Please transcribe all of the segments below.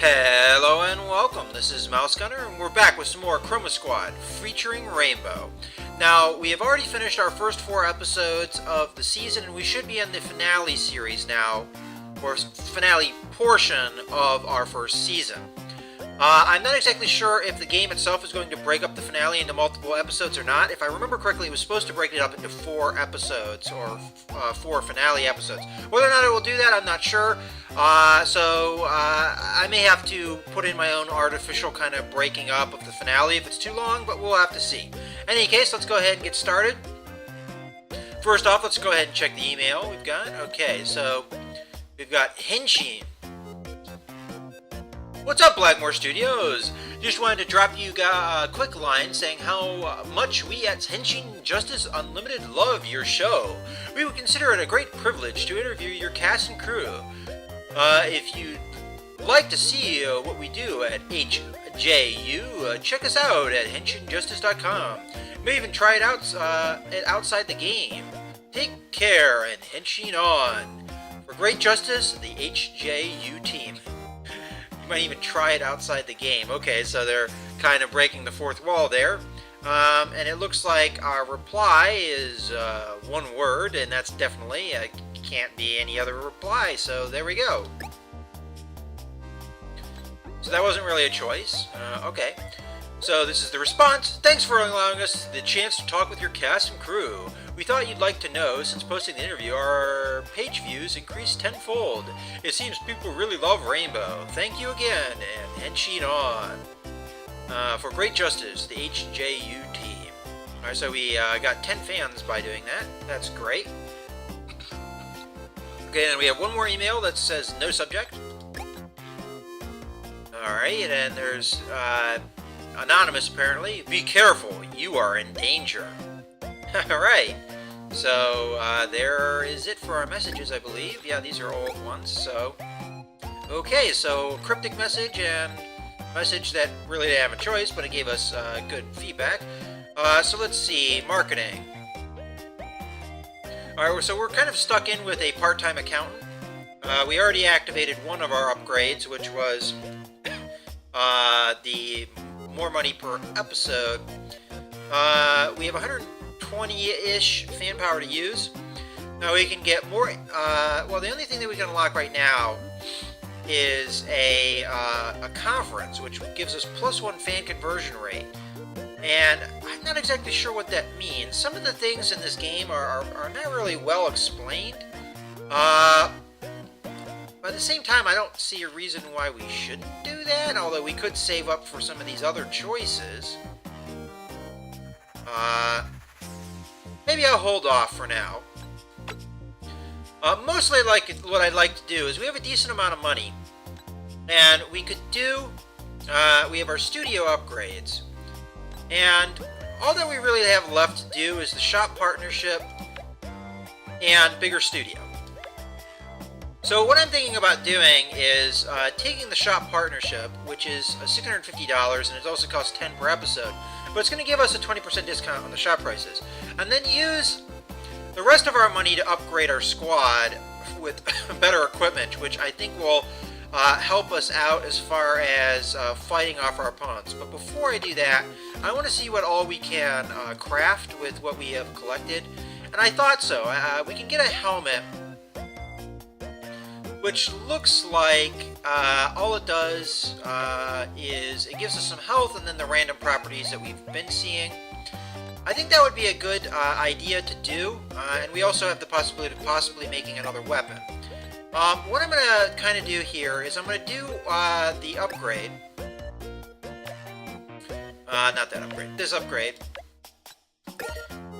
Hello and welcome, this is Mouse Gunner, and we're back with some more Chroma Squad, featuring Rainbow. Now, we have already finished our first 4 episodes of the season, and we should be in the finale series now, or finale portion of our first season. I'm not exactly sure if the game itself is going to break up the finale into multiple episodes or not. If I remember correctly, it was supposed to break it up into 4 episodes, or 4 finale episodes. Whether or not it will do that, I'm not sure. I may have to put in my own artificial kind of breaking up of the finale if it's too long, but we'll have to see. In any case, let's go ahead and get started. First off, let's go ahead and check the email we've got. Okay, so we've got Henshin. What's up, Blackmore Studios? Just wanted to drop you a quick line saying how much we at Henshin Justice Unlimited love your show. We would consider it a great privilege to interview your cast and crew. If you'd like to see what we do at HJU, check us out at henshinjustice.com. You may even try it out outside the game. Take care and henshin on. For great justice, the HJU team. You might even try it outside the game. Okay, so they're kind of breaking the fourth wall there. And it looks like our reply is one word, and that's definitely can't be any other reply, so there we go. So that wasn't really a choice. Okay. So this is the response. Thanks for allowing us the chance to talk with your cast and crew. We thought you'd like to know, since posting the interview, our page views increased tenfold. It seems people really love Rainbow. Thank you again, and henshin on. For great justice, the HJU team. Alright, so we got 10 fans by doing that. That's great. Okay, and we have one more email that says no subject. Alright, and then there's anonymous apparently. Be careful, you are in danger. Alright, so there is it for our messages, I believe. Yeah, these are old ones, so. Okay, so cryptic message and message that really didn't have a choice, but it gave us good feedback. So let's see, marketing. Alright, so we're kind of stuck in with a part-time accountant. We already activated one of our upgrades, which was the more money per episode. We have 120-ish fan power to use. Now we can get more, well, the only thing that we can unlock right now is a conference, which gives us +1 fan conversion rate. And I'm not exactly sure what that means. Some of the things in this game are not really well explained. But at the same time, I don't see a reason why we shouldn't do that, although we could save up for some of these other choices. Maybe I'll hold off for now. Mostly what I'd like to do is we have a decent amount of money, and we could do, we have our studio upgrades, and all that we really have left to do is the shop partnership and bigger studio. So what I'm thinking about doing is taking the shop partnership, which is $650, and it also costs 10 per episode, but it's going to give us a 20% discount on the shop prices, and then use the rest of our money to upgrade our squad with better equipment, which I think will help us out as far as fighting off our opponents. But before I do that, I want to see what all we can craft with what we have collected. And I thought so. We can get a helmet, which looks like all it does is it gives us some health and then the random properties that we've been seeing. I think that would be a good idea to do, and we also have the possibility of possibly making another weapon. What I'm going to kind of do here is I'm going to do the upgrade. Not that upgrade, this upgrade.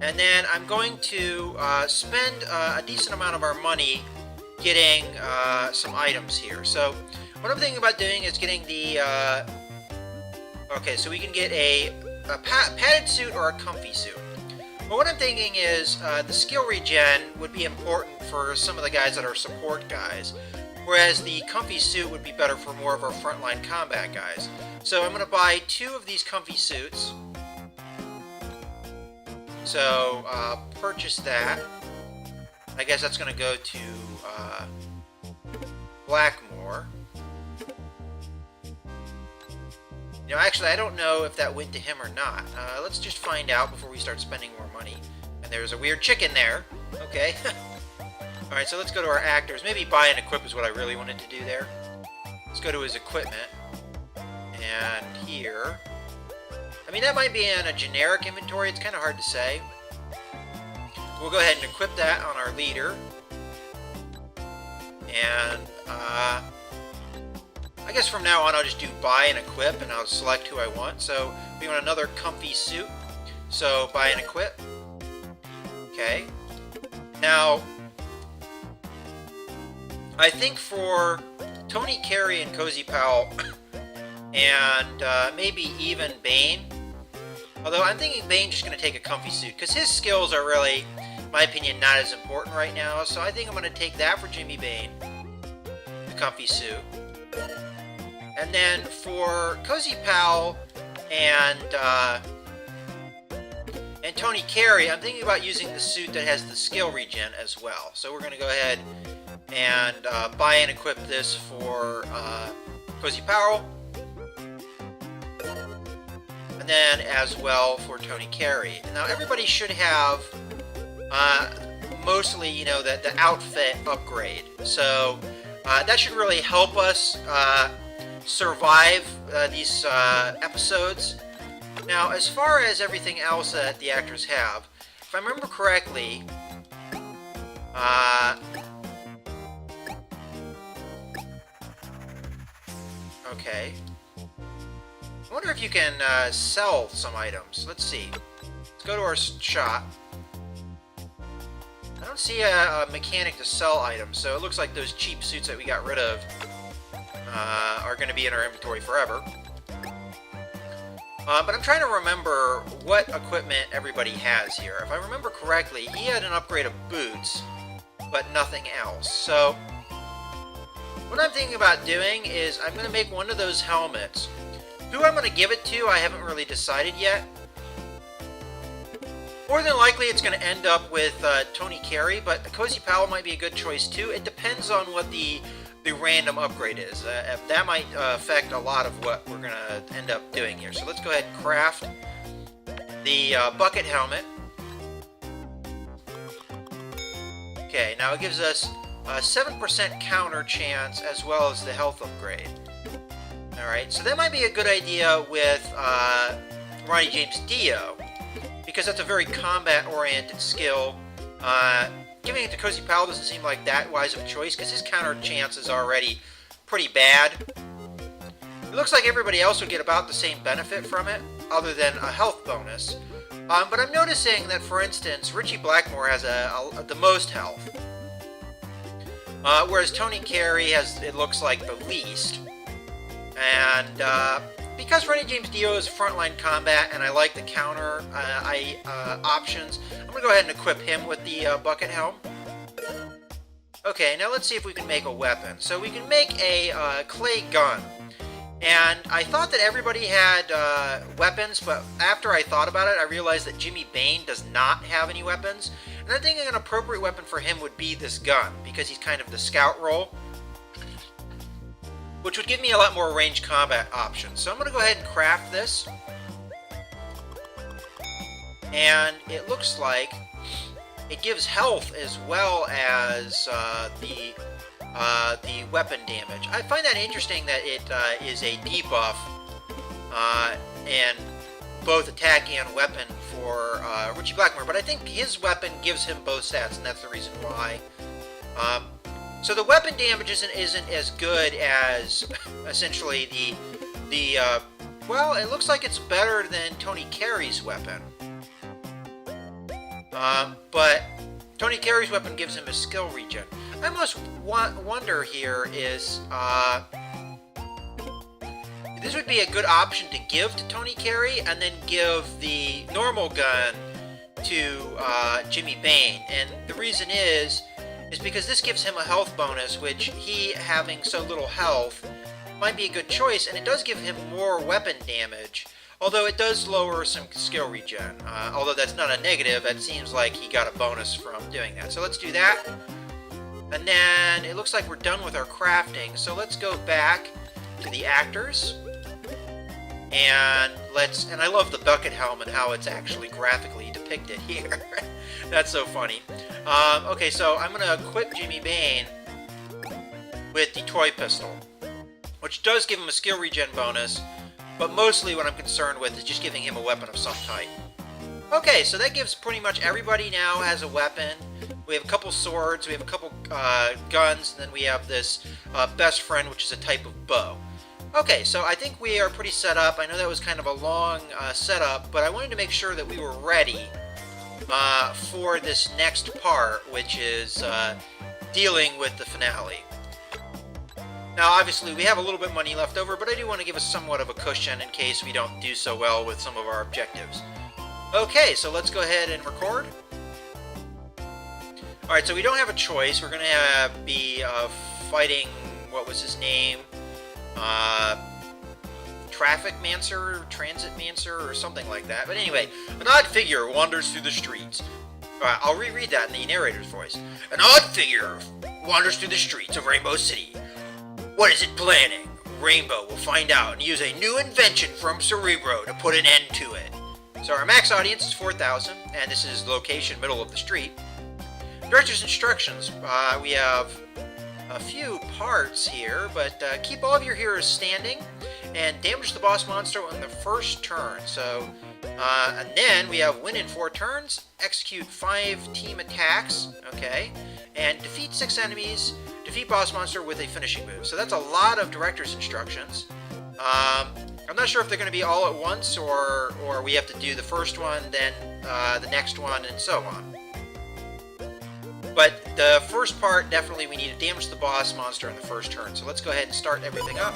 And then I'm going to spend a decent amount of our money getting some items here. So what I'm thinking about doing is getting the... okay, so we can get a padded suit or a comfy suit. But what I'm thinking is the skill regen would be important for some of the guys that are support guys, whereas the comfy suit would be better for more of our frontline combat guys. So I'm going to buy 2 of these comfy suits. So purchase that. I guess that's going to go to Blackmore. You know, actually, I don't know if that went to him or not. Let's just find out before we start spending more money. And there's a weird chicken there. Okay. Alright, so let's go to our actors. Maybe buy and equip is what I really wanted to do there. Let's go to his equipment. And here. I mean, that might be in a generic inventory. It's kind of hard to say. We'll go ahead and equip that on our leader. And, I guess from now on I'll just do buy and equip, and I'll select who I want. So we want another comfy suit. So buy and equip. Okay. Now, I think for Tony Carey and Cozy Powell, and maybe even Bane, although I'm thinking Bane's just going to take a comfy suit, because his skills are really, in my opinion, not as important right now. So I think I'm going to take that for Jimmy Bane, the comfy suit. And then for Cozy Powell and Tony Carey, I'm thinking about using the suit that has the skill regen as well. So we're going to go ahead and buy and equip this for Cozy Powell. And then as well for Tony Carey. Now everybody should have mostly, you know, the outfit upgrade. So that should really help us survive these episodes. Now, as far as everything else that the actors have, if I remember correctly, okay. I wonder if you can sell some items. Let's see. Let's go to our shop. I don't see a mechanic to sell items, so it looks like those cheap suits that we got rid of are going to be in our inventory forever. But I'm trying to remember what equipment everybody has here. If I remember correctly, he had an upgrade of boots, but nothing else. So, what I'm thinking about doing is I'm going to make one of those helmets. Who I'm going to give it to, I haven't really decided yet. More than likely, it's going to end up with Tony Carey, but Cozy Powell might be a good choice too. It depends on what the random upgrade is. That might affect a lot of what we're going to end up doing here. So let's go ahead and craft the bucket helmet. Okay, now it gives us a 7% counter chance as well as the health upgrade. Alright, so that might be a good idea with Ronnie James Dio, because that's a very combat-oriented skill. Giving it to Cozy Powell doesn't seem like that wise of a choice, because his counter chance is already pretty bad. It looks like everybody else would get about the same benefit from it, other than a health bonus. But I'm noticing that, for instance, Richie Blackmore has the most health, whereas Tony Carey has, it looks like, the least. And because Ronnie James Dio is frontline combat, and I like the counter options, I'm going to go ahead and equip him with the bucket helm. Okay, now let's see if we can make a weapon. So we can make a clay gun. And I thought that everybody had weapons, but after I thought about it, I realized that Jimmy Bane does not have any weapons. And I'm thinking an appropriate weapon for him would be this gun, because he's kind of the scout role, which would give me a lot more ranged combat options. So I'm going to go ahead and craft this. And it looks like it gives health as well as the weapon damage. I find that interesting that it is a debuff and both attack and weapon for Richie Blackmore, but I think his weapon gives him both stats, and that's the reason why. So the weapon damage isn't as good as essentially well, it looks like it's better than Tony Carey's weapon. But Tony Carey's weapon gives him a skill regen. I must wonder here is, this would be a good option to give to Tony Carey and then give the normal gun to Jimmy Bane. And the reason is because this gives him a health bonus, which he, having so little health, might be a good choice, and it does give him more weapon damage. Although it does lower some skill regen. Although that's not a negative, it seems like he got a bonus from doing that. So let's do that. And then it looks like we're done with our crafting. So let's go back to the actors. And I love the bucket helm and how it's actually graphically depicted here. That's so funny. Okay, so I'm gonna equip Jimmy Bain with the toy pistol, which does give him a skill regen bonus, but mostly what I'm concerned with is just giving him a weapon of some type. Okay, so that gives pretty much everybody now has a weapon. We have a couple swords, we have a couple guns, and then we have this best friend, which is a type of bow. Okay, so I think we are pretty set up. I know that was kind of a long setup, but I wanted to make sure that we were ready for this next part, which is dealing with the finale. Now, obviously, we have a little bit of money left over, but I do want to give us somewhat of a cushion in case we don't do so well with some of our objectives. Okay, so let's go ahead and record. Alright, so we don't have a choice. We're going to be fighting, what was his name? Traffic Mancer, Transit Mancer, or something like that. But anyway, an odd figure wanders through the streets. I'll reread that in the narrator's voice. An odd figure wanders through the streets of Rainbow City. What is it planning? Rainbow will find out and use a new invention from Cerebro to put an end to it. So our max audience is 4,000, and this is location middle of the street. Director's instructions. We have a few parts here, but keep all of your heroes standing and damage the boss monster on the first turn. So, and then we have win in 4 turns, execute 5 team attacks, okay, and defeat 6 enemies, defeat boss monster with a finishing move. So that's a lot of director's instructions. I'm not sure if they're going to be all at once, or we have to do the first one, then the next one, and so on. But the first part, definitely we need to damage the boss monster in the first turn. So let's go ahead and start everything up.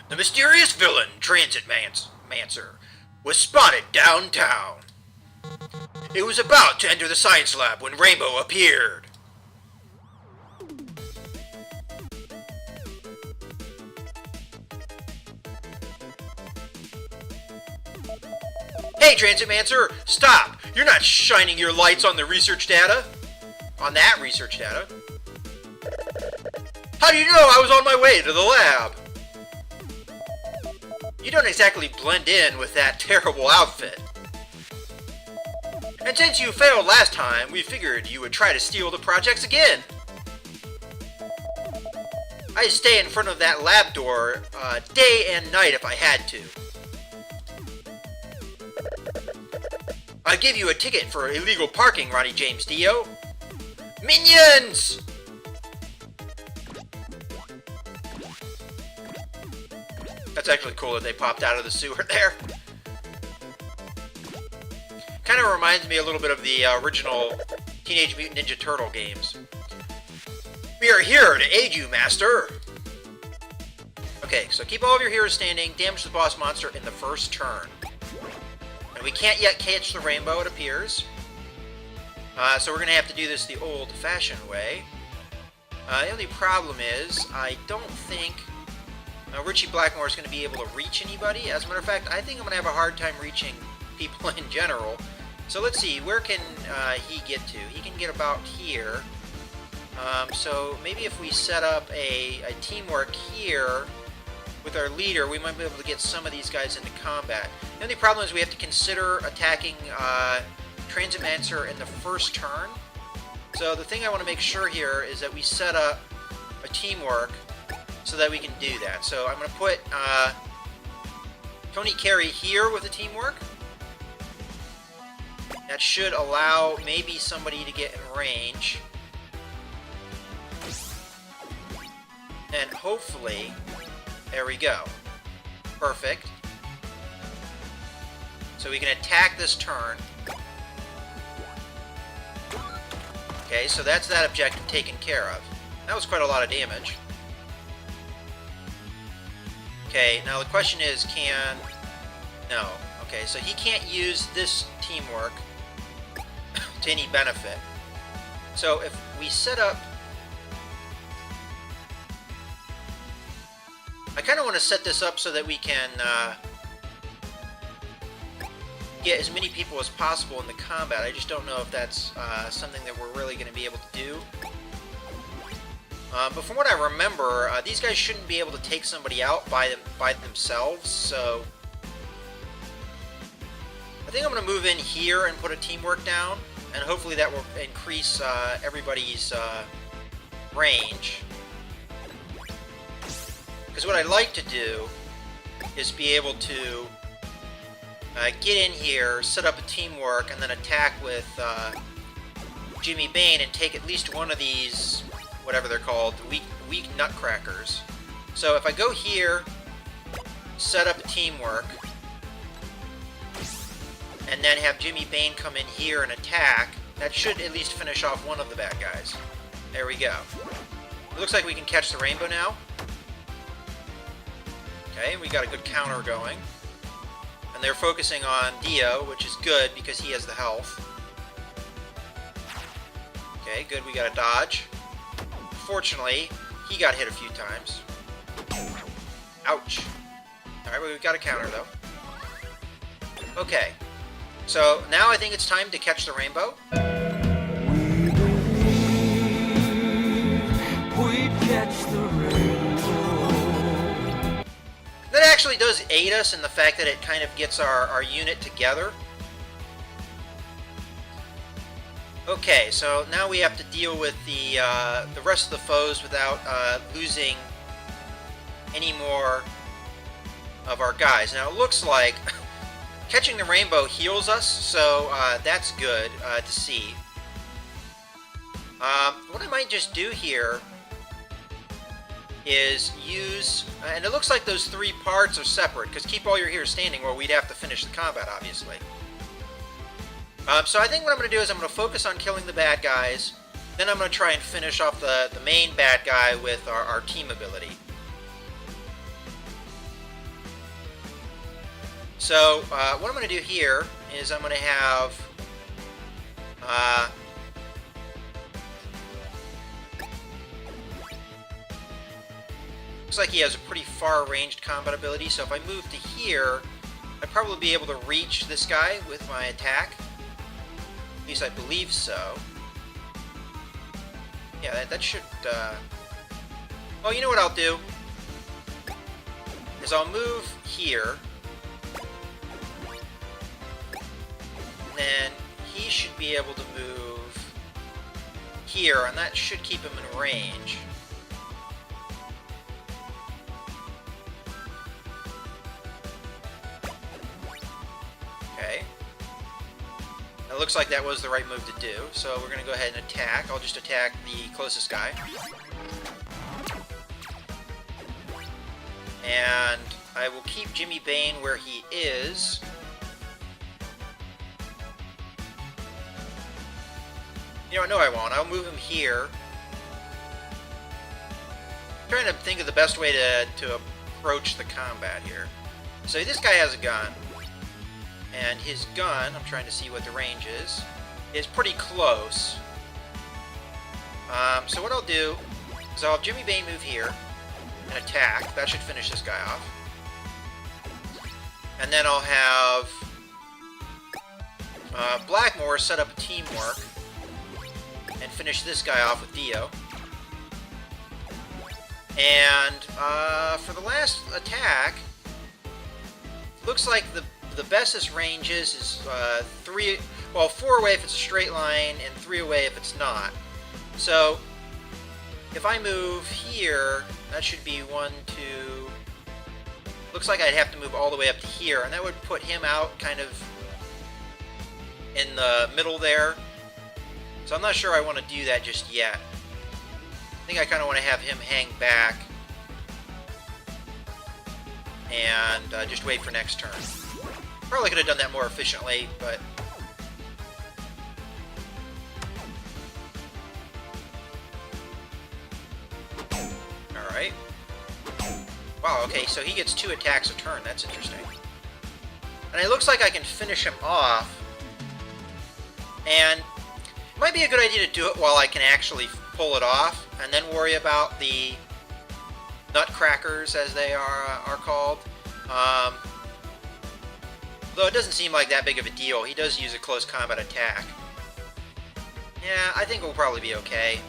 The mysterious villain, Transit Mancer, was spotted downtown. It was about to enter the science lab when Rainbow appeared. Hey, Transit Mancer, stop! You're not shining your lights on the research data. On that research data. How do you know I was on my way to the lab? You don't exactly blend in with that terrible outfit. And since you failed last time, we figured you would try to steal the projects again. I'd stay in front of that lab door day and night if I had to. I'd give you a ticket for illegal parking, Ronnie James Dio. Minions! That's actually cool that they popped out of the sewer there. Kind of reminds me a little bit of the original Teenage Mutant Ninja Turtle games. We are here to aid you, Master! Okay, so keep all of your heroes standing, damage the boss monster in the first turn. And we can't yet catch the rainbow, it appears. So we're going to have to do this the old-fashioned way. The only problem is, I don't think Richie Blackmore is going to be able to reach anybody. As a matter of fact, I think I'm going to have a hard time reaching people in general. So let's see, where can he get to? He can get about here. So maybe if we set up a teamwork here with our leader, we might be able to get some of these guys into combat. The only problem is we have to consider attacking Transit Mancer in the first turn. So the thing I want to make sure here is that we set up a teamwork so that we can do that. So I'm going to put Tony Carey here with the teamwork. That should allow maybe somebody to get in range. And hopefully, there we go. Perfect. So we can attack this turn. Okay, so that's that objective taken care of. That was quite a lot of damage. Okay, now the question is, can... No. Okay, so he can't use this teamwork to any benefit. So if we set up... I kind of want to set this up so that we can get as many people as possible in the combat. I just don't know if that's something that we're really going to be able to do. But from what I remember, these guys shouldn't be able to take somebody out by themselves, so I think I'm going to move in here and put a teamwork down, and hopefully that will increase everybody's range. Because what I'd like to do is be able to get in here, set up a teamwork, and then attack with Jimmy Bain and take at least one of these, whatever they're called, weak nutcrackers. So if I go here, set up a teamwork, and then have Jimmy Bain come in here and attack, that should at least finish off one of the bad guys. There we go. It looks like we can catch the rainbow now. Okay, we got a good counter going. And they're focusing on Dio, which is good because he has the health. Okay, good, we got a dodge. Fortunately, he got hit a few times. Ouch. Alright, well, we've got a counter, though. Okay, so now I think it's time to catch the rainbow. We'd catch the rainbow. That actually does aid us in the fact that it kind of gets our unit together. Okay, so now we have to deal with the rest of the foes without losing any more of our guys. Now it looks like catching the rainbow heals us, so that's good to see. What I might just do here is use, and it looks like those three parts are separate, because keep all your heroes standing, well, we'd have to finish the combat, obviously. So I think what I'm going to do is I'm going to focus on killing the bad guys, then I'm going to try and finish off the main bad guy with our team ability. So what I'm going to do here is I'm going to have looks like he has a pretty far-ranged combat ability, so if I move to here, I'd probably be able to reach this guy with my attack. At least I believe so. Yeah, that should... Well, you know what I'll do? Is I'll move here. And then he should be able to move here, and that should keep him in range. Okay. It looks like that was the right move to do, so we're going to go ahead and attack. I'll just attack the closest guy. And I will keep Jimmy Bain where he is. You know what? No, I won't. I'll move him here. I'm trying to think of the best way to approach the combat here. So this guy has a gun. And his gun, I'm trying to see what the range is pretty close. So what I'll do is I'll have Jimmy Bain move here and attack. That should finish this guy off. And then I'll have Blackmore set up a teamwork and finish this guy off with Dio. And for the last attack, looks like the bestest range is 4 away if it's a straight line, and 3 away if it's not. So if I move here, that should be 1, 2. Looks like I'd have to move all the way up to here, and that would put him out kind of in the middle there. So I'm not sure I want to do that just yet. I think I kind of want to have him hang back and just wait for next turn. Probably could have done that more efficiently, but... Alright. Wow, okay, so he gets 2 attacks a turn. That's interesting. And it looks like I can finish him off. And it might be a good idea to do it while I can actually pull it off, and then worry about the nutcrackers, as they are called. Though it doesn't seem like that big of a deal. He does use a close combat attack. Yeah, I think we'll probably be okay.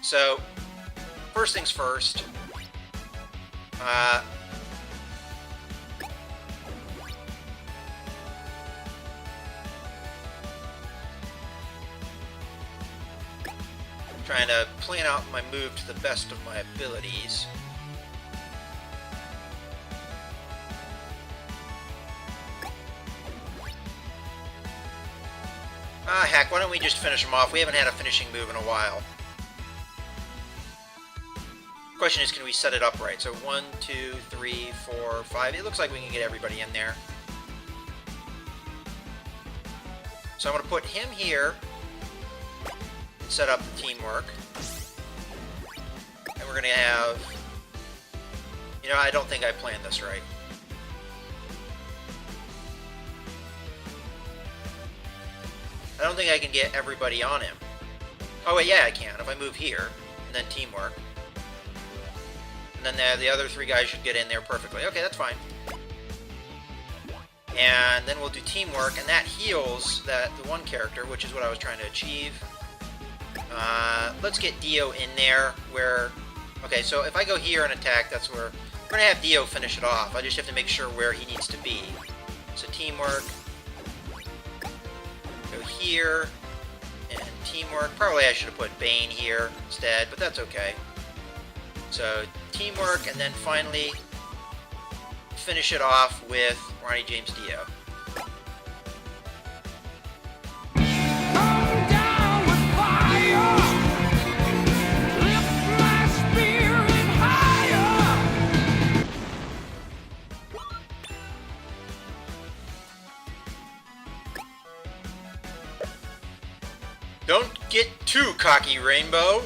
So, first things first. Trying to plan out my move to the best of my abilities. Ah, heck, why don't we just finish him off? We haven't had a finishing move in a while. Question is, can we set it up right? So 1, 2, 3, 4, 5. It looks like we can get everybody in there. So I'm going to put him here and set up the teamwork. And we're going to have... You know, I don't think I planned this right. I don't think I can get everybody on him. Oh wait, yeah I can. If I move here, and then teamwork. And then the other 3 guys should get in there perfectly. Okay, that's fine. And then we'll do teamwork, and that heals the one character, which is what I was trying to achieve. Let's get Dio in there, where... Okay, so if I go here and attack, that's where... We're going to have Dio finish it off. I just have to make sure where he needs to be. So teamwork... Go here, and teamwork. Probably I should have put Bane here instead, but that's okay. So teamwork, and then finally finish it off with Ronnie James Dio. Don't get too cocky, Rainbow.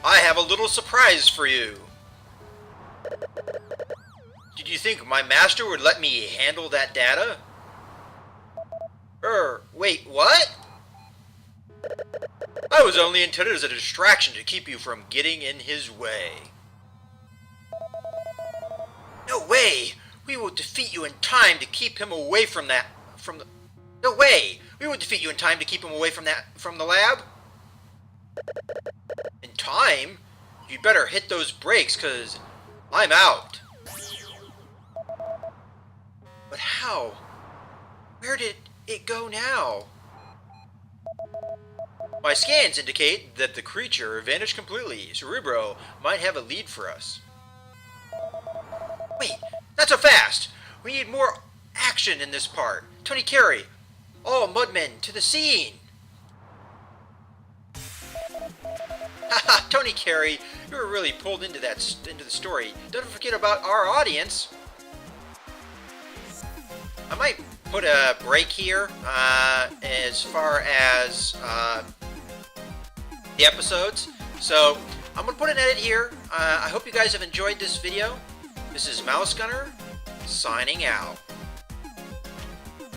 I have a little surprise for you. Did you think my master would let me handle that data? Wait, what? I was only intended as a distraction to keep you from getting in his way. No way! We will defeat you in time to keep him away from the... No way! We will defeat you in time to keep him away from the lab? In time? You better hit those brakes, cause I'm out. But how? Where did it go now? My scans indicate that the creature vanished completely. Cerebro might have a lead for us. Wait, not so fast! We need more action in this part. Tony Carey, all Mudmen to the scene! Haha, Tony Carey, you were really pulled into the story. Don't forget about our audience. I might put a break here as far as the episodes. So I'm going to put an edit here. I hope you guys have enjoyed this video. This is Mouse Gunner, signing out.